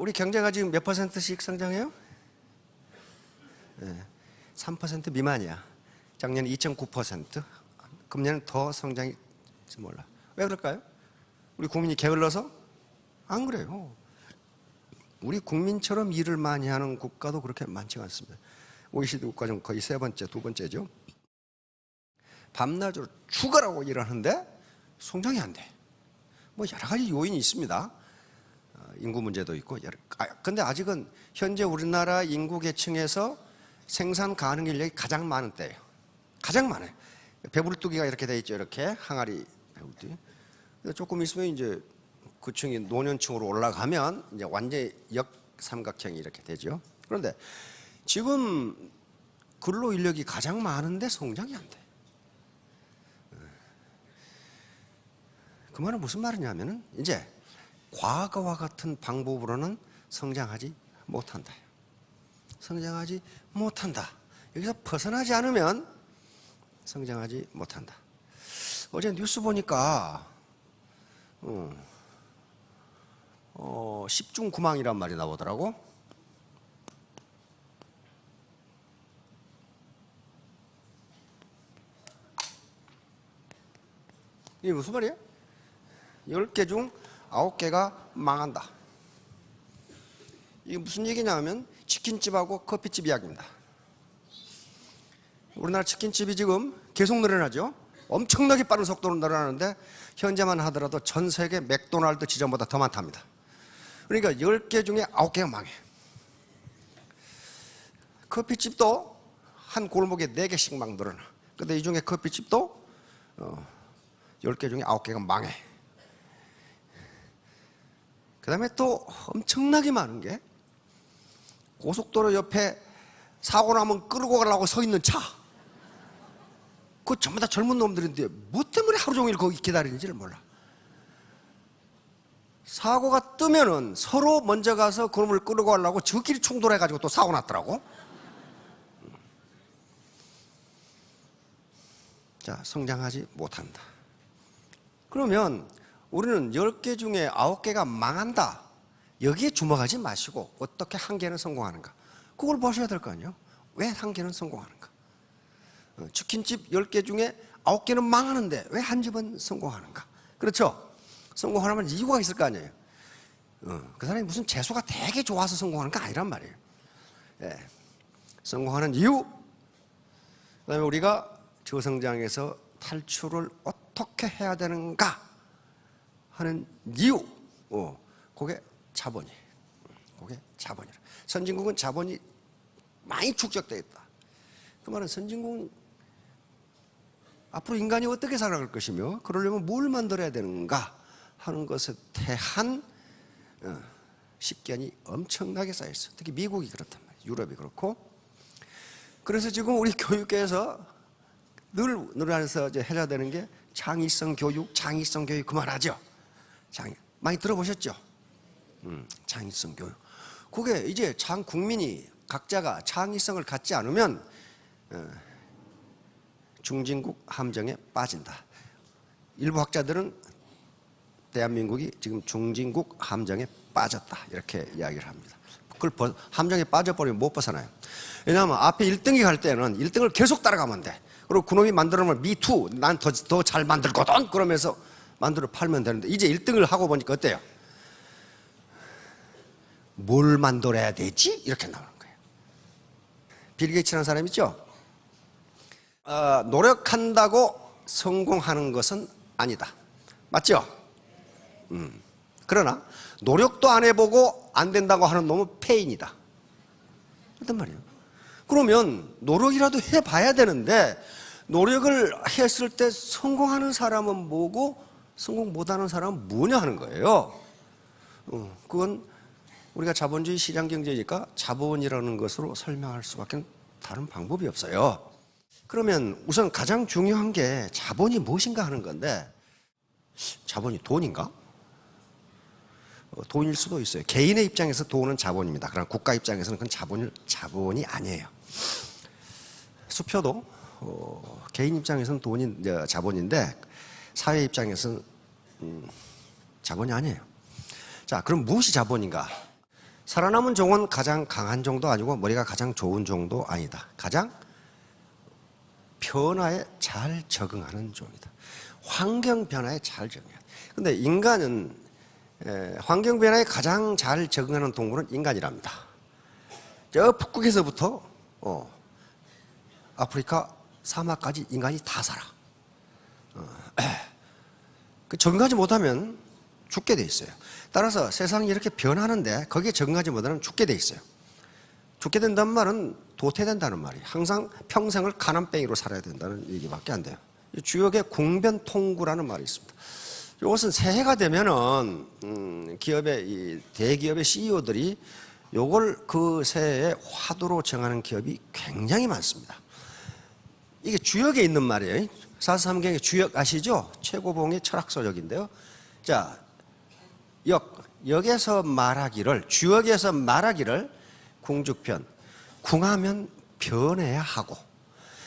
우리 경제가 지금 몇 %씩 성장해요? 3% 미만이야. 작년 2.9%. 금년은 더 성장이 몰라. 왜 그럴까요? 우리 국민이 게을러서? 안 그래요. 우리 국민처럼 일을 많이 하는 국가도 그렇게 많지가 않습니다. OECD 국가 중 거의 세 번째, 두 번째죠. 밤낮으로 죽어라고 일하는데 성장이 안 돼. 뭐 여러 가지 요인이 있습니다. 인구 문제도 있고. 근데 아직은 현재 우리나라 인구 계층에서 생산 가능 인력이 가장 많은 때예요. 가장 많아요. 배불뚝이가 이렇게 돼 있죠. 이렇게 항아리 배불뚝이. 조금 있으면 이제 그 층이 노년층으로 올라가면 이제 완전히 역삼각형이 이렇게 되죠. 그런데 지금 근로 인력이 가장 많은데 성장이 안 돼. 그 말은 무슨 말이냐면은 이제 과거와 같은 방법으로는 성장하지 못한다. 성장하지 못한다. 여기서 벗어나지 않으면 성장하지 못한다. 어제 뉴스 보니까 10중 9망이란 말이 나오더라고. 이게 무슨 말이에요? 10개 중 9개가 망한다. 이게 무슨 얘기냐면 치킨집하고 커피집 이야기입니다. 우리나라 치킨집이 지금 계속 늘어나죠. 엄청나게 빠른 속도로 늘어나는데 현재만 하더라도 전 세계 맥도날드 지점보다 더 많답니다. 그러니까 10개 중에 9개가 망해. 커피집도 한 골목에 4개씩 막 늘어나. 근데 이 중에 커피집도 10개 중에 9개가 망해. 그 다음에 또 엄청나게 많은 게 고속도로 옆에 사고 나면 끌고 가려고 서 있는 차. 그거 전부 다 젊은 놈들인데 뭐 때문에 하루 종일 거기 기다리는지를 몰라. 사고가 뜨면은 서로 먼저 가서 그놈을 끌고 가려고 저끼리 충돌해가지고 또 사고 났더라고. 자, 성장하지 못한다. 그러면 우리는 10개 중에 9개가 망한다. 여기에 주목하지 마시고 어떻게 한 개는 성공하는가. 그걸 보셔야 될 거 아니에요. 왜 한 개는 성공하는가. 치킨집 10개 중에 9개는 망하는데 왜 한 집은 성공하는가. 그렇죠? 성공하려면 이유가 있을 거 아니에요. 그 사람이 무슨 재수가 되게 좋아서 성공하는 거 아니란 말이에요. 예. 성공하는 이유, 그 다음에 우리가 저성장에서 탈출을 어떻게 해야 되는가 하는 이유, 그게 자본이에요. 그게 자본이라. 선진국은 자본이 많이 축적되어 있다. 그 말은 선진국은 앞으로 인간이 어떻게 살아갈 것이며 그러려면 뭘 만들어야 되는가 하는 것에 대한 식견이 엄청나게 쌓여 있어요. 특히 미국이 그렇단 말이에요. 유럽이 그렇고. 그래서 지금 우리 교육계에서 늘 늘어나서 해야 되는 게 창의성 교육 그만하죠. 많이 들어보셨죠? 창의성 교육. 그게 이제 전 국민이 각자가 창의성을 갖지 않으면 중진국 함정에 빠진다. 일부 학자들은 대한민국이 지금 중진국 함정에 빠졌다 이렇게 이야기를 합니다. 그걸 함정에 빠져버리면 못 벗어나요. 왜냐하면 앞에 1등이 갈 때는 1등을 계속 따라가면 돼. 그리고 그놈이 만들어놓으면 미투, 난 더 잘 만들거든 그러면서 만들어 팔면 되는데 이제 1등을 하고 보니까 어때요? 뭘 만들어야 되지? 이렇게 나오는 거예요. 빌 게이츠라는 사람 있죠? 노력한다고 성공하는 것은 아니다. 맞죠? 그러나 노력도 안 해보고 안 된다고 하는 놈은 페인이다. 어떤 말이에요? 그러면 노력이라도 해봐야 되는데 노력을 했을 때 성공하는 사람은 뭐고 성공 못하는 사람은 뭐냐 하는 거예요. 그건 우리가 자본주의 시장 경제니까 자본이라는 것으로 설명할 수밖에 다른 방법이 없어요. 그러면 우선 가장 중요한 게 자본이 무엇인가 하는 건데 자본이 돈인가? 돈일 수도 있어요. 개인의 입장에서 돈은 자본입니다. 그러나 국가 입장에서는 그건 자본이 아니에요. 수표도 개인 입장에서는 돈이 자본인데 사회 입장에서는 자본이 아니에요. 자, 그럼 무엇이 자본인가? 살아남은 종은 가장 강한 종도 아니고 머리가 가장 좋은 종도 아니다. 가장 변화에 잘 적응하는 종이다. 환경 변화에 잘 적응해야 돼. 근데 인간은 환경 변화에 가장 잘 적응하는 동물은 인간이랍니다. 저 북극에서부터 아프리카 사막까지 인간이 다 살아. 그 적응하지 못하면 죽게 돼 있어요. 따라서 세상이 이렇게 변하는데 거기에 적응하지 못하면 죽게 돼 있어요. 죽게 된다는 말은 도태된다는 말이에요. 항상 평생을 가난뱅이로 살아야 된다는 얘기밖에 안 돼요. 주역의 궁변통구라는 말이 있습니다. 이것은 새해가 되면은 기업의 대기업의 CEO들이 요걸 그 새해의 화두로 정하는 기업이 굉장히 많습니다. 이게 주역에 있는 말이에요. 사사삼경의 주역 아시죠? 최고봉의 철학서적인데요. 자, 역에서 말하기를, 주역에서 말하기를 궁죽편, 궁하면 변해야 하고,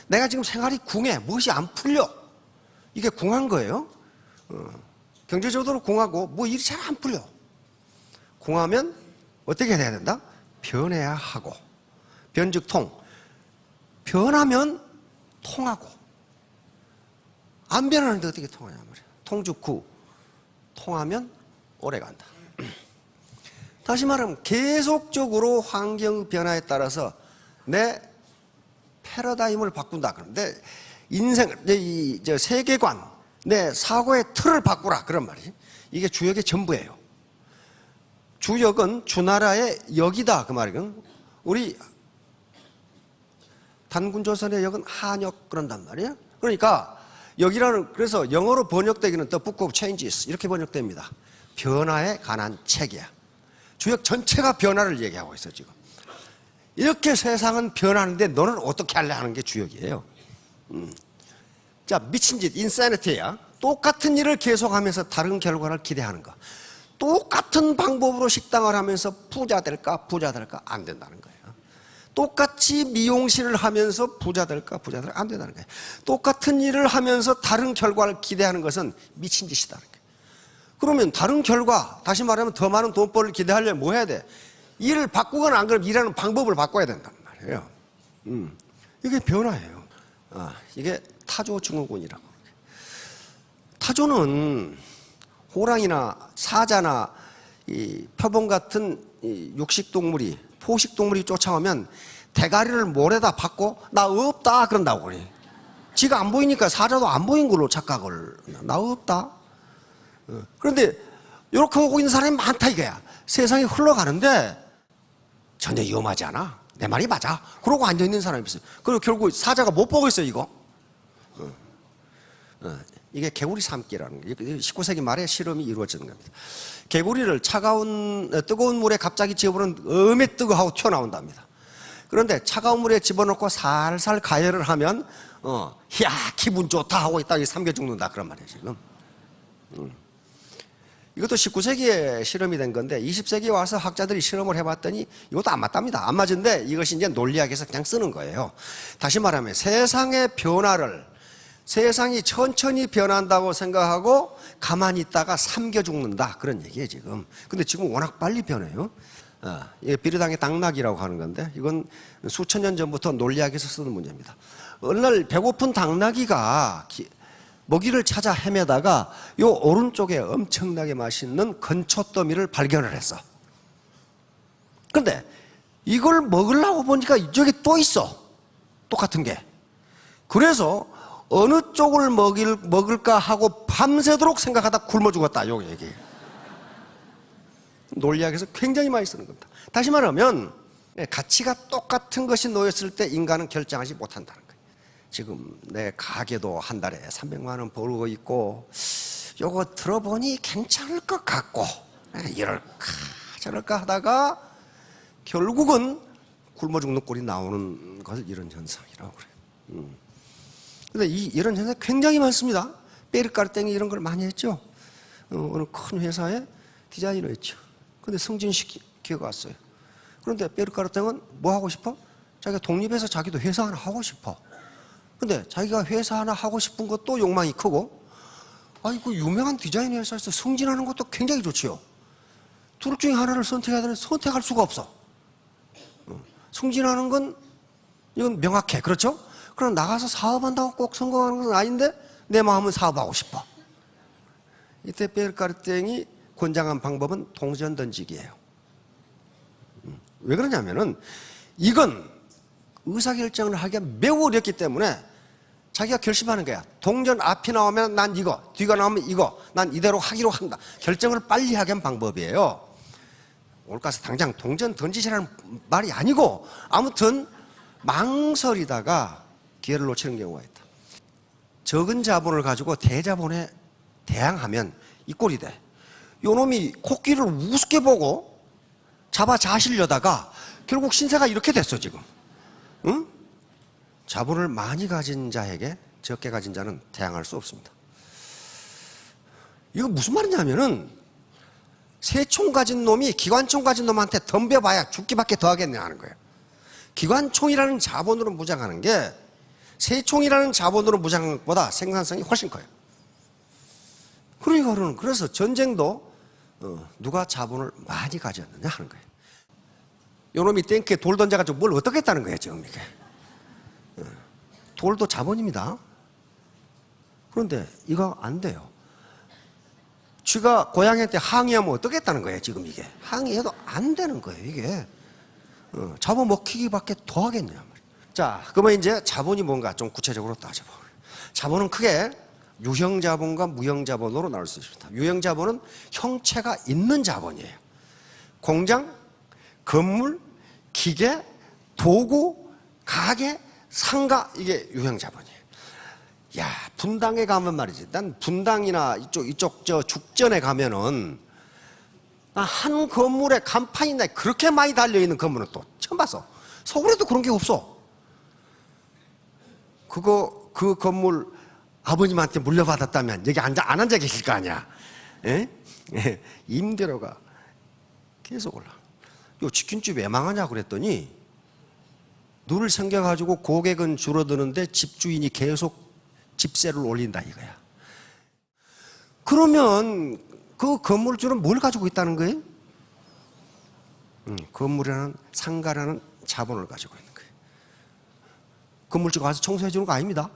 내가 지금 생활이 궁해, 무엇이 안 풀려, 이게 궁한 거예요. 경제적으로 궁하고 뭐 일이 잘 안 풀려. 궁하면 어떻게 돼야 된다? 변해야 하고. 변즉통, 변하면 통하고. 안 변하는데 어떻게 통하냐 말이야. 통즉구, 통하면 오래 간다. 다시 말하면 계속적으로 환경 변화에 따라서 내 패러다임을 바꾼다. 내 인생, 내 세계관, 내 사고의 틀을 바꾸라. 그런 말이지. 이게 주역의 전부예요. 주역은 주나라의 역이다. 그 말이건. 우리 단군조선의 역은 한역 그런단 말이에요. 그러니까 역이라는, 그래서 영어로 번역되기는 The Book of Changes 이렇게 번역됩니다. 변화에 관한 책이야. 주역 전체가 변화를 얘기하고 있어 지금. 이렇게 세상은 변하는데 너는 어떻게 할래 하는 게 주역이에요. 자, 미친 짓, 인사니티야. 똑같은 일을 계속하면서 다른 결과를 기대하는 거. 똑같은 방법으로 식당을 하면서 부자 될까 안 된다는 거예요. 똑같이 미용실을 하면서 부자 될까 안 된다는 거예요. 똑같은 일을 하면서 다른 결과를 기대하는 것은 미친 짓이다. 그러면 다른 결과, 다시 말하면 더 많은 돈벌이를 기대하려면 뭐 해야 돼? 일을 바꾸거나 안 그러면 일하는 방법을 바꿔야 된단 말이에요. 이게 변화예요. 이게 타조 증후군이라고. 타조는 호랑이나 사자나 이 표범 같은 이 육식동물이, 포식동물이 쫓아오면 대가리를 모래다 박고 나 없다 그런다고 그래. 지가 안 보이니까 사자도 안 보인 걸로 착각을. 나 없다. 그런데 이렇게 오고 있는 사람이 많다 이거야. 세상이 흘러가는데 전혀 위험하지 않아. 내 말이 맞아. 그러고 앉아있는 사람이 있어요. 그리고 결국 사자가 못 보고 있어요 이거. 이게 개구리 삶기라는 거예요. 19세기 말에 실험이 이루어지는 겁니다. 개구리를 뜨거운 물에 갑자기 집어넣으면 엄에 뜨거워하고 튀어나온답니다. 그런데 차가운 물에 집어넣고 살살 가열을 하면 야 기분 좋다 하고 있다가 삼겨 죽는다 그런 말이에요 지금. 이것도 19세기에 실험이 된 건데 20세기에 와서 학자들이 실험을 해봤더니 이것도 안 맞답니다. 안 맞은데 이것이 이제 논리학에서 그냥 쓰는 거예요. 다시 말하면 세상의 변화를, 세상이 천천히 변한다고 생각하고 가만히 있다가 삼겨 죽는다 그런 얘기예요 지금. 근데 지금 워낙 빨리 변해요. 이게 비르당의 당나귀라고 하는 건데 이건 수천 년 전부터 논리학에서 쓰는 문제입니다. 어느 날 배고픈 당나귀가 먹이를 찾아 헤매다가 요 오른쪽에 엄청나게 맛있는 건초더미를 발견을 했어. 근데 이걸 먹으려고 보니까 이쪽에 또 있어. 똑같은 게. 그래서 어느 쪽을 먹을까 하고 밤새도록 생각하다 굶어 죽었다. 요 얘기. 논리학에서 굉장히 많이 쓰는 겁니다. 다시 말하면 가치가 똑같은 것이 놓였을 때 인간은 결정하지 못한다는 거예요. 지금 내 가게도 한 달에 300만 원 벌고 있고 요거 들어보니 괜찮을 것 같고 이럴까 저럴까 하다가 결국은 굶어 죽는 꼴이 나오는 것을 이런 현상이라고 그래요. 근데 이런 현상이 굉장히 많습니다. 베르카르땡이 이런 걸 많이 했죠. 어느 큰 회사에 디자이너였죠. 근데 승진시키고 왔어요. 그런데 베르카르땡은 뭐 하고 싶어? 자기가 독립해서 자기도 회사 하나 하고 싶어. 근데 자기가 회사 하나 하고 싶은 것도 욕망이 크고, 그 유명한 디자인 회사에서 승진하는 것도 굉장히 좋지요. 둘 중에 하나를 선택해야 되는데 선택할 수가 없어. 승진하는 건 이건 명확해. 그렇죠? 그럼 나가서 사업한다고 꼭 성공하는 건 아닌데 내 마음은 사업하고 싶어. 이때 베르카르탱이 권장한 방법은 동전 던지기예요. 왜 그러냐면은 이건 의사결정을 하기가 매우 어렵기 때문에 자기가 결심하는 거야. 동전 앞이 나오면 난 이거, 뒤가 나오면 이거, 난 이대로 하기로 한다. 결정을 빨리 하게 한 방법이에요. 오늘 가서 당장 동전 던지시라는 말이 아니고 아무튼 망설이다가 기회를 놓치는 경우가 있다. 적은 자본을 가지고 대자본에 대항하면 이 꼴이 돼. 요 놈이 코끼리를 우습게 보고 잡아 자시려다가 결국 신세가 이렇게 됐어 지금. 응? 자본을 많이 가진 자에게 적게 가진 자는 대항할 수 없습니다. 이거 무슨 말이냐면은 새총 가진 놈이 기관총 가진 놈한테 덤벼봐야 죽기밖에 더 하겠냐 하는 거예요. 기관총이라는 자본으로 무장하는 게 새총이라는 자본으로 무장하는 것보다 생산성이 훨씬 커요. 그러니까 그래서 전쟁도 누가 자본을 많이 가졌느냐 하는 거예요. 요놈이 탱크에 돌 던져가지고 뭘 어떻게 했다는 거예요 지금 이게. 돌도 자본입니다. 그런데 이거 안 돼요. 쥐가 고양이한테 항의하면 어떻게 했다는 거예요 지금 이게. 항의해도 안 되는 거예요 이게. 잡아먹히기밖에 더 하겠냐. 자, 그러면 이제 자본이 뭔가 좀 구체적으로 따져봐. 자본은 크게 유형자본과 무형자본으로 나눌 수 있습니다. 유형자본은 형체가 있는 자본이에요. 공장, 건물, 기계, 도구, 가게, 상가, 이게 유형자본이에요. 야, 분당에 가면 말이지. 난 분당이나 이쪽 저 죽전에 가면은 한 건물에 간판이 그렇게 많이 달려있는 건물은 또 처음 봤어. 서울에도 그런 게 없어. 그 건물 아버님한테 물려받았다면 여기 안 앉아 계실 거 아니야. 예? 예. 임대료가 계속 올라. 요 치킨집 왜 망하냐 그랬더니 늘 생겨가지고 고객은 줄어드는데 집주인이 계속 집세를 올린다 이거야. 그러면 그 건물주는 뭘 가지고 있다는 거예요? 건물이라는 상가라는 자본을 가지고 있는 거예요. 건물주가 가서 청소해 주는 거 아닙니다.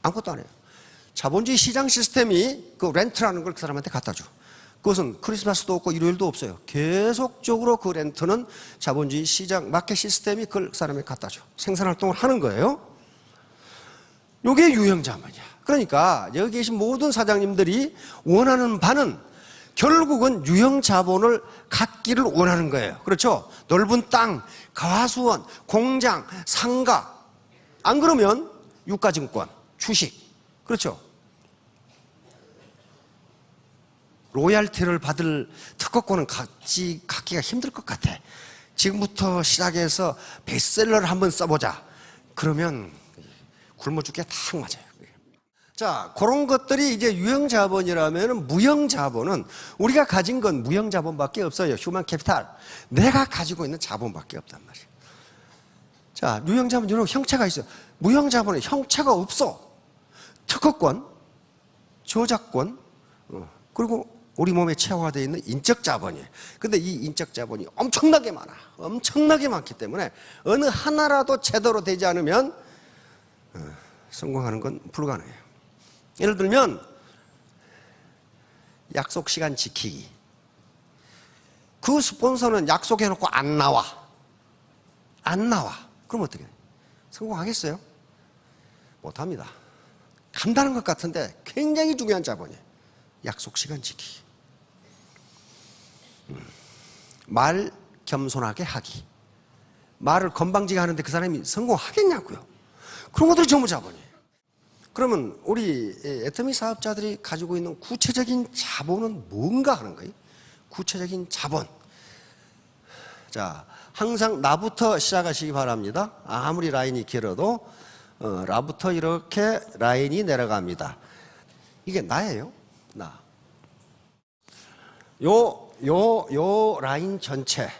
아무것도 안 해요. 자본주의 시장 시스템이 그 렌트라는 걸 그 사람한테 갖다 줘. 그것은 크리스마스도 없고 일요일도 없어요. 계속적으로 그 렌트는 자본주의 시장 마켓 시스템이 그걸 그 사람에게 갖다 줘. 생산활동을 하는 거예요. 이게 유형자본이야. 그러니까 여기 계신 모든 사장님들이 원하는 바는 결국은 유형자본을 갖기를 원하는 거예요. 그렇죠? 넓은 땅, 가수원, 공장, 상가. 안 그러면 유가증권, 주식. 그렇죠? 로얄티를 받을 특허권은 갖기가 힘들 것 같아. 지금부터 시작해서 베스트셀러를 한번 써보자. 그러면 굶어 죽게 딱 맞아요. 자, 그런 것들이 이제 유형자본이라면 무형자본은 우리가 가진 건 무형자본밖에 없어요. 휴먼 캐피탈. 내가 가지고 있는 자본밖에 없단 말이에요. 자, 유형자본 여러 형체가 있어요. 무형자본은 형체가 없어. 특허권, 저작권, 그리고 우리 몸에 체화되어 있는 인적 자본이에요. 근데 이 인적 자본이 엄청나게 많아. 엄청나게 많기 때문에 어느 하나라도 제대로 되지 않으면 성공하는 건 불가능해요. 예를 들면 약속 시간 지키기. 그 스폰서는 약속해놓고 안 나와. 안 나와. 그럼 어떻게 해요? 성공하겠어요? 못합니다. 간다는 것 같은데 굉장히 중요한 자본이에요. 약속 시간 지키기. 말 겸손하게 하기. 말을 건방지게 하는데 그 사람이 성공하겠냐고요. 그런 것들이 전부 자본이에요. 그러면 우리 애터미 사업자들이 가지고 있는 구체적인 자본은 뭔가 하는 거예요. 구체적인 자본. 자, 항상 나부터 시작하시기 바랍니다. 아무리 라인이 길어도 나부터 이렇게 라인이 내려갑니다. 이게 나예요. 나. 요 라인 전체,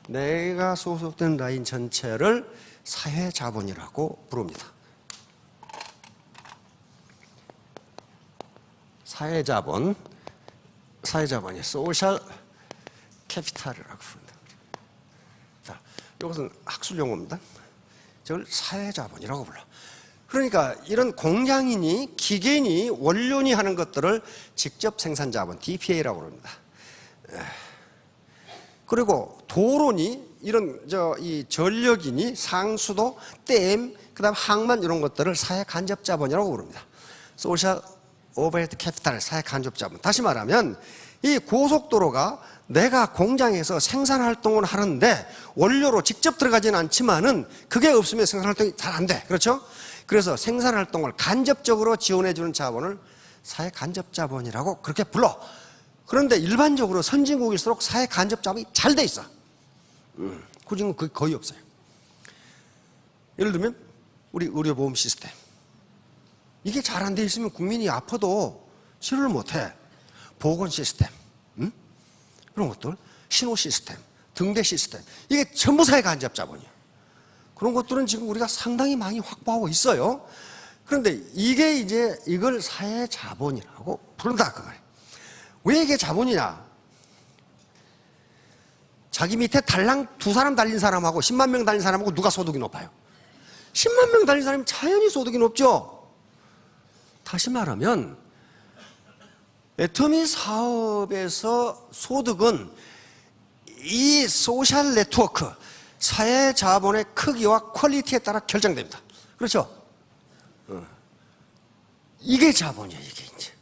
내가 소속된 라인 전체를 사회자본이라고 부릅니다. 사회자본이 소셜 캐피탈이라고 부른다. 자, 이것은 학술 용어입니다. 저걸 사회자본이라고 불러. 그러니까 이런 공장이니 기계니 원료니 하는 것들을 직접 생산자본, DPA라고 그럽니다. 그리고 도로니 이런 이 전력이니 상수도, 댐, 그다음 항만 이런 것들을 사회 간접 자본이라고 부릅니다. 소셜 오버헤드 캐피탈, 사회 간접 자본. 다시 말하면 이 고속도로가 내가 공장에서 생산 활동을 하는데 원료로 직접 들어가지는 않지만은 그게 없으면 생산 활동이 잘 안 돼. 그렇죠? 그래서 생산 활동을 간접적으로 지원해 주는 자본을 사회 간접 자본이라고 그렇게 불러. 그런데 일반적으로 선진국일수록 사회 간접 자본이 잘 돼 있어. 후진국은 그게 거의 없어요. 예를 들면 우리 의료보험 시스템. 이게 잘 안 돼 있으면 국민이 아파도 치료를 못 해. 보건 시스템, 그런 것들, 신호 시스템, 등대 시스템, 이게 전부 사회 간접 자본이에요. 그런 것들은 지금 우리가 상당히 많이 확보하고 있어요. 그런데 이게 이제 이걸 사회 자본이라고 부른다 그 말이에요. 왜 이게 자본이냐? 자기 밑에 달랑 2사람 달린 사람하고 10만 명 달린 사람하고 누가 소득이 높아요? 10만 명 달린 사람이 자연히 소득이 높죠. 다시 말하면 애터미 사업에서 소득은 이 소셜 네트워크, 사회 자본의 크기와 퀄리티에 따라 결정됩니다. 그렇죠? 이게 자본이에요, 이게 이제.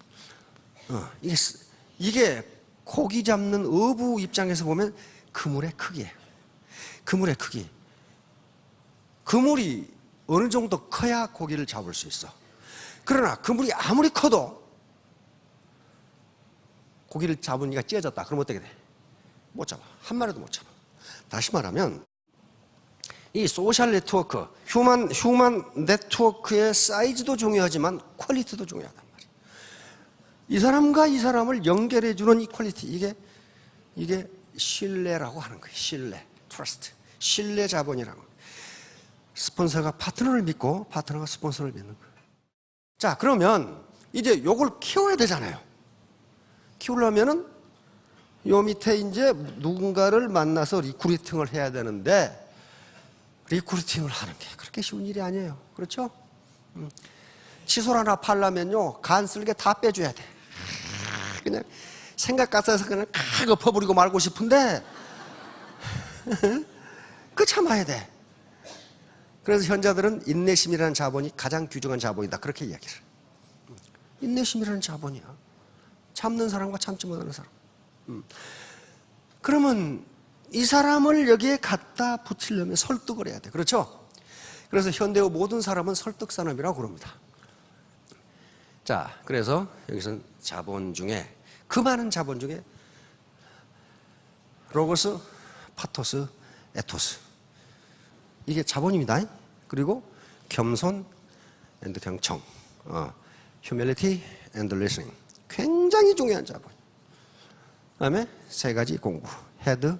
이게 고기 잡는 어부 입장에서 보면 그물의 크기예요. 그물의 크기. 그물이 어느 정도 커야 고기를 잡을 수 있어. 그러나 그물이 아무리 커도 고기를 잡으니까 찢어졌다. 그럼 어떻게 돼? 못 잡아. 한 마리도 못 잡아. 다시 말하면 이 소셜 네트워크, 휴먼 네트워크의 사이즈도 중요하지만 퀄리티도 중요하단 말이에요. 이 사람과 이 사람을 연결해 주는 이 퀄리티, 이게 신뢰라고 하는 거예요. 신뢰, 트러스트, 신뢰 자본이라고. 스폰서가 파트너를 믿고 파트너가 스폰서를 믿는 거예요. 자, 그러면 이제 요걸 키워야 되잖아요. 키우려면은 요 밑에 이제 누군가를 만나서 리크루팅을 해야 되는데 리크루팅을 하는 게 그렇게 쉬운 일이 아니에요. 그렇죠? 칫솔 하나 팔려면요 간 쓸개 다 빼줘야 돼. 그냥 생각 같아서 그냥 칵 엎어버리고 말고 싶은데 그 참아야 돼. 그래서 현자들은 인내심이라는 자본이 가장 귀중한 자본이다. 그렇게 이야기를 해요. 인내심이라는 자본이야. 참는 사람과 참지 못하는 사람. 그러면 이 사람을 여기에 갖다 붙이려면 설득을 해야 돼. 그렇죠? 그래서 현대의 모든 사람은 설득 산업이라고 그럽니다. 자, 그래서 여기서 자본 중에 그 많은 자본 중에 로고스, 파토스, 에토스 이게 자본입니다. 그리고 겸손 앤드 경청, humility and listening 굉장히 중요한 자본. 그다음에 3가지 공부, head,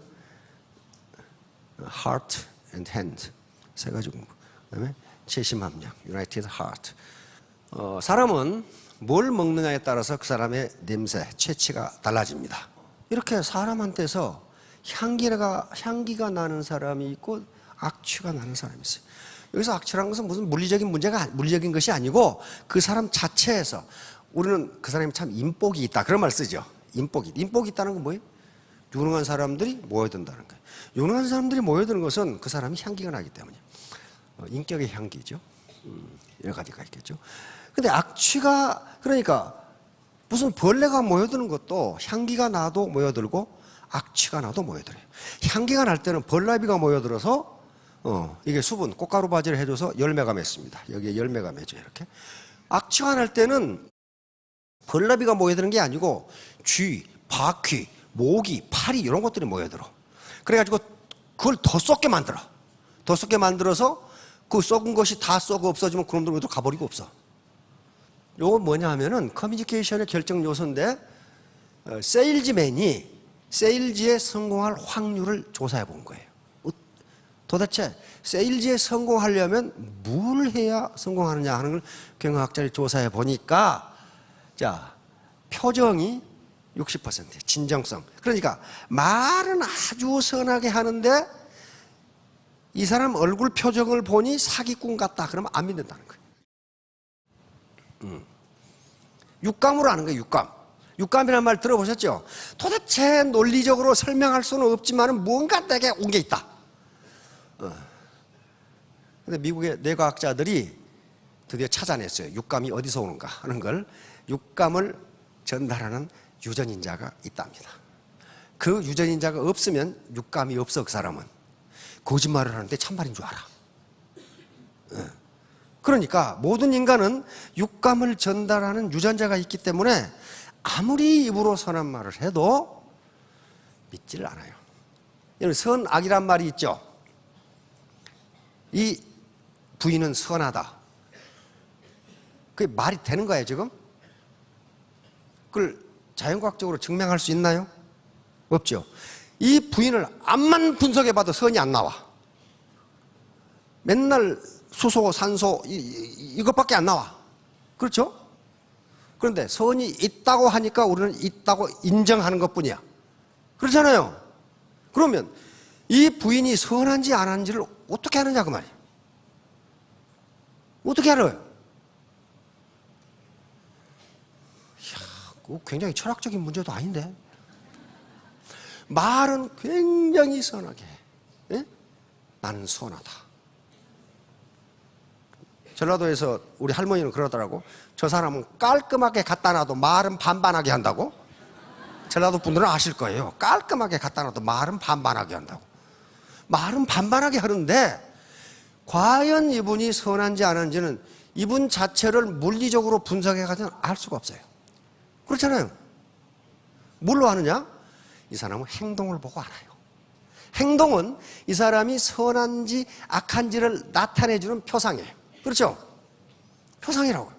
heart and hand 3가지 공부. 그다음에 재심 함량, united heart. 사람은 뭘 먹느냐에 따라서 그 사람의 냄새, 체취가 달라집니다. 이렇게 사람한테서 향기가 나는 사람이 있고 악취가 나는 사람이 있어요. 여기서 악취라는 것은 무슨 물리적인 것이 아니고 그 사람 자체에서 우리는 그 사람이 참 인복이 있다 그런 말 쓰죠. 인복이 있다는 건 뭐예요? 유능한 사람들이 모여든다는 거예요. 유능한 사람들이 모여드는 것은 그 사람이 향기가 나기 때문이에요. 인격의 향기죠. 여러 가지가 있겠죠. 근데 악취가, 그러니까 무슨 벌레가 모여드는 것도 향기가 나도 모여들고 악취가 나도 모여들어요. 향기가 날 때는 벌나비가 모여들어서 이게 수분, 꽃가루 바지를 해줘서 열매가 맺습니다. 여기에 열매가 맺어요. 이렇게. 악취가 날 때는 벌나비가 모여드는 게 아니고 쥐, 바퀴, 모기, 파리 이런 것들이 모여들어. 그래가지고 그걸 더 썩게 만들어. 더 썩게 만들어서 그 썩은 것이 다 썩어 없어지면 그놈들 모두 가버리고 없어. 요거 뭐냐 하면은 커뮤니케이션의 결정 요소인데 세일즈맨이 세일즈에 성공할 확률을 조사해 본 거예요. 도대체 세일즈에 성공하려면 뭘 해야 성공하느냐 하는 걸 경영학자들이 조사해 보니까 자, 표정이 60%. 진정성. 그러니까 말은 아주 선하게 하는데 이 사람 얼굴 표정을 보니 사기꾼 같다. 그러면 안 믿는다는 거예요. 육감으로 하는 거예요. 육감. 육감이라는 말 들어보셨죠? 도대체 논리적으로 설명할 수는 없지만 뭔가 내게 온 게 있다. 근데 미국의 뇌과학자들이 드디어 찾아냈어요. 육감이 어디서 오는가 하는 걸. 육감을 전달하는 유전인자가 있답니다. 그 유전인자가 없으면 육감이 없어. 그 사람은 거짓말을 하는데 참말인 줄 알아. 그러니까 모든 인간은 육감을 전달하는 유전자가 있기 때문에 아무리 입으로 선한 말을 해도 믿지를 않아요. 여러분, 선악이란 말이 있죠. 이 부인은 선하다. 그게 말이 되는 거예요, 지금? 그걸 자연과학적으로 증명할 수 있나요? 없죠. 이 부인을 암만 분석해봐도 선이 안 나와. 맨날 수소, 산소 이것밖에 안 나와. 그렇죠? 그런데 선이 있다고 하니까 우리는 있다고 인정하는 것뿐이야. 그렇잖아요. 그러면 이 부인이 선한지 안 한지를 어떻게 하느냐 그 말이에요. 어떻게 알아요? 이야, 그거 굉장히 철학적인 문제도 아닌데. 말은 굉장히 선하게 해. 나는 선하다. 전라도에서 우리 할머니는 그러더라고. 저 사람은 깔끔하게 갖다 놔도 말은 반반하게 한다고. 전라도 분들은 아실 거예요. 깔끔하게 갖다 놔도 말은 반반하게 한다고. 말은 반반하게 하는데 과연 이분이 선한지 안 한지는 이분 자체를 물리적으로 분석해가지고는 알 수가 없어요. 그렇잖아요. 뭘로 아느냐? 이 사람은 행동을 보고 알아요. 행동은 이 사람이 선한지 악한지를 나타내주는 표상이에요. 그렇죠? 표상이라고요.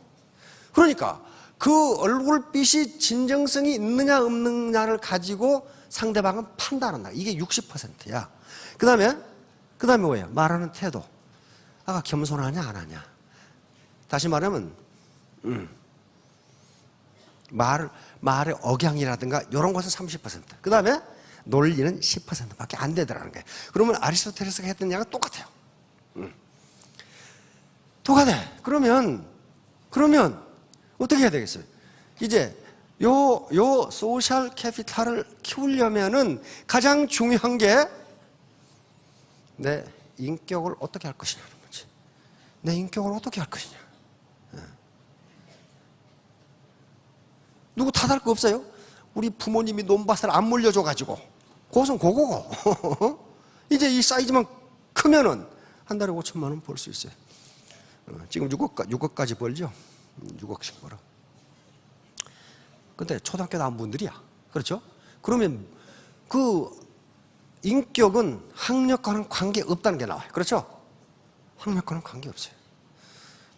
그러니까 그 얼굴빛이 진정성이 있느냐 없느냐를 가지고 상대방은 판단한다. 이게 60%야. 그 다음에 뭐예요? 말하는 태도. 아까 겸손하냐 안 하냐. 다시 말하면 말의 억양이라든가 이런 것은 30%. 그 다음에 논리는 10%밖에 안 되더라는 거예요. 그러면 아리스토텔레스가 했던 얘기가 똑같아요. 똑같아. 그러면 어떻게 해야 되겠어요? 이제 요 소셜 캐피탈을 키우려면은 가장 중요한 게 내 인격을 어떻게 할 것이냐는 거지. 내 인격을 어떻게 할 것이냐. 누구 탓할 거 없어요? 우리 부모님이 논밭을 안 물려줘가지고 그것은 그거고. 이제 이 사이즈만 크면은 한 달에 5천만 원 벌 수 있어요. 지금 6억까지 벌죠. 6억씩 벌어. 근데 초등학교 나온 분들이야. 그렇죠? 그러면 그 인격은 학력과는 관계 없다는 게 나와요. 그렇죠? 학력과는 관계 없어요.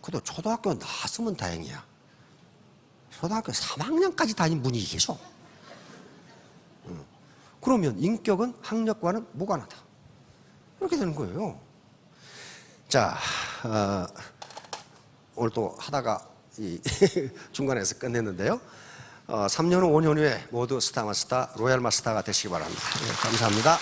그래도 초등학교 나왔으면 다행이야. 초등학교 3학년까지 다닌 분이 계셔. 그러면 인격은 학력과는 무관하다. 이렇게 되는 거예요. 자, 오늘 또 하다가 중간에서 끝냈는데요. 3년 후, 5년 후에 모두 스타 마스터, 로얄 마스터가 되시기 바랍니다. 네, 감사합니다.